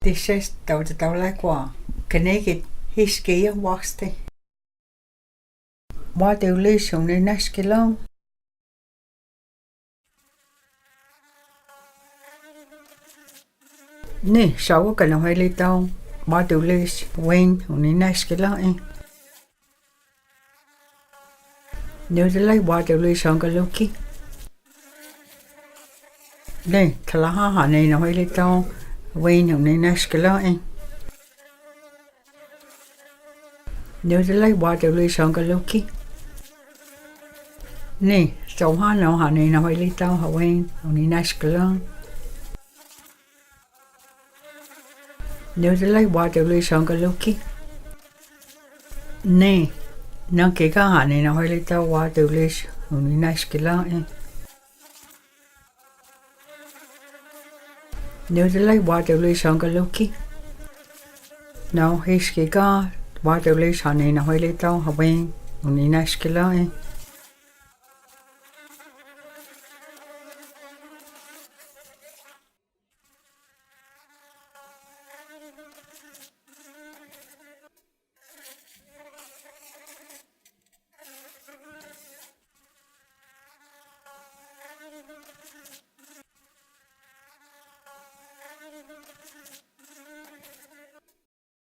Disesdi Dotsadolegwa, Kanigida, Hisgi and Wasdi. Wadulisi Uninesgilv. Ni so ganohildo, Wadulisi Uninesgilv. Nudale Wadulisi galuhgi. Ni Taliha aninohilido, uninesgilvi. Nudale Wadulisi galuhgi. Ni Tsohano aninohilido, hawin, uninesgilvi. Nudale Wadulisi galuhgi. Ni Nvhgiga aninohilido, Wadulisi Uninesgilv. Nudale Wadulisi galuhgi. No Hisgiga Wadulisi aninohilido, hawin, uninesgilvi.